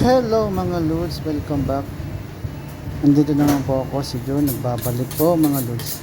Hello mga Lods, welcome back. Nandito naman po ako, si June. Nagbabalik po mga Lods.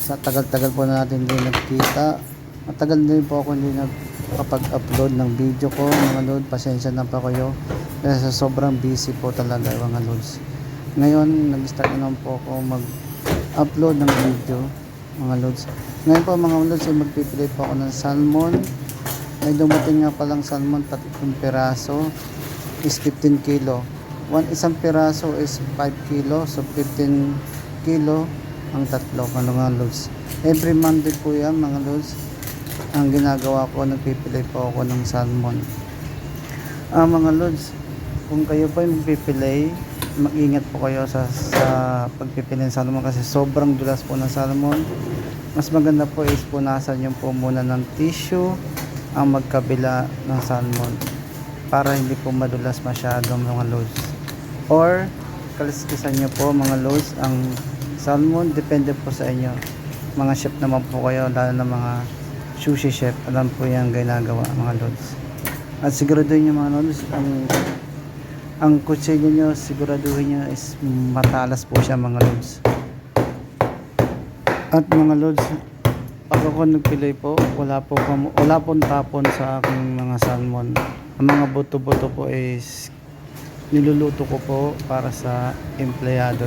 Sa tagal-tagal po natin hindi nagkita. Matagal din po ako hindi nagkapag-upload ng video ko mga Lods. Pasensya na pa kayo kasi sobrang busy po talaga mga Lods. Ngayon nag-start na po ako mag-upload ng video mga Lods. Ngayon po mga Lods ay magpipili po ako ng salmon. May dumating nga palang salmon, 3 piraso is 15 kilo. Isang piraso is 5 kilo, so 15 kilo ang tatlo mga Lods. Every Monday po yan mga Lods. Ang ginagawa ko, nagpipili po ako ng salmon. Mga Lods, kung kayo po ay magpipili, mag-ingat po kayo sa pagpipili ng salmon kasi sobrang dulas po ng salmon. Mas maganda po is punasan nyo po muna ng tissue ang magkabila ng salmon para hindi po madulas masyado mga Lods, or kaliskisan nyo po mga Lods ang salmon. Depende po sa inyo, mga chef naman po kayo, lalo na mga sushi chef, alam po yung ginagawa mga Lods. At siguraduhin nyo mga Lods, ang kutsilyo nyo siguraduhin nyo is matalas po siya mga Lods. At mga Lods, pag ako nagpili po, wala pong tapon sa aking mga salmon. Ang mga buto-buto po is niluluto ko po para sa empleyado.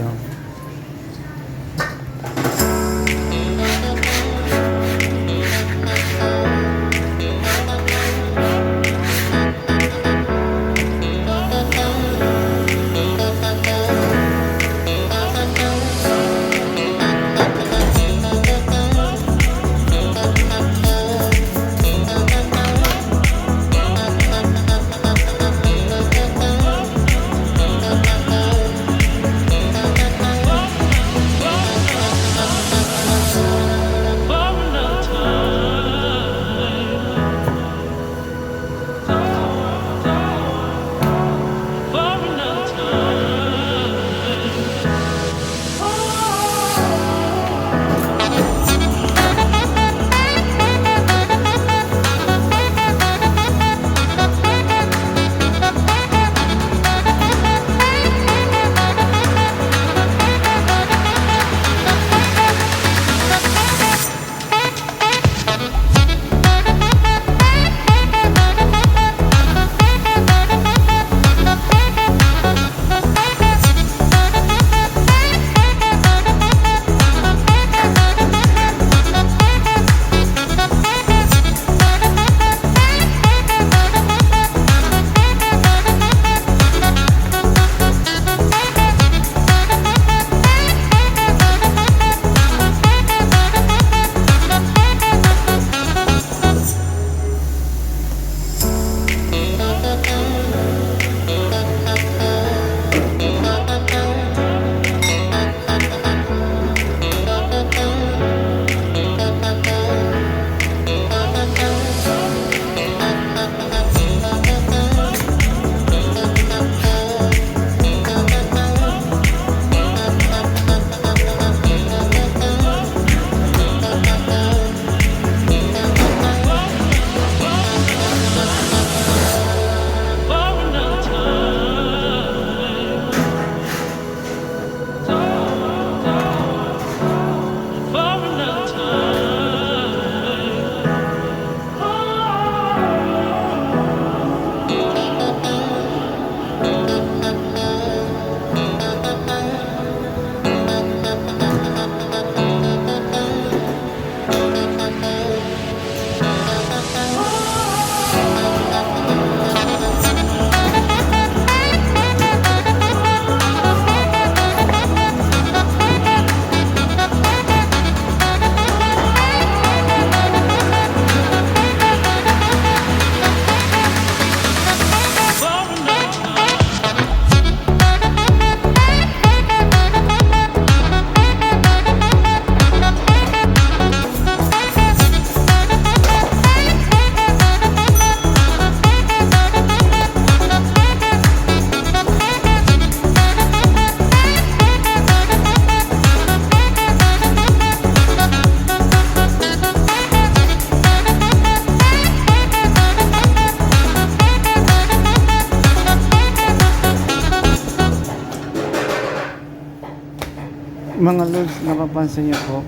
Mga lods, napapansin niyo po,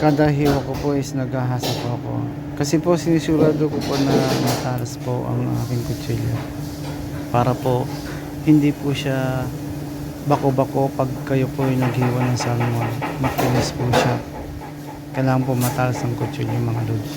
kada hiwa ko po is naghahasa po ako. Kasi po sinisigurado ko po na matalas po ang aking kutsilyo. Para po hindi po siya bako-bako pag kayo po yung naghiwa ng salmon. Makinis po siya. Kailangan po matalas ang kutsilyo mga lods.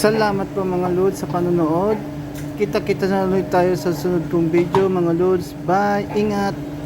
Salamat po mga Lods sa panonood. Kita-kita na ulit tayo sa sunod kong video mga Lods. Bye! Ingat!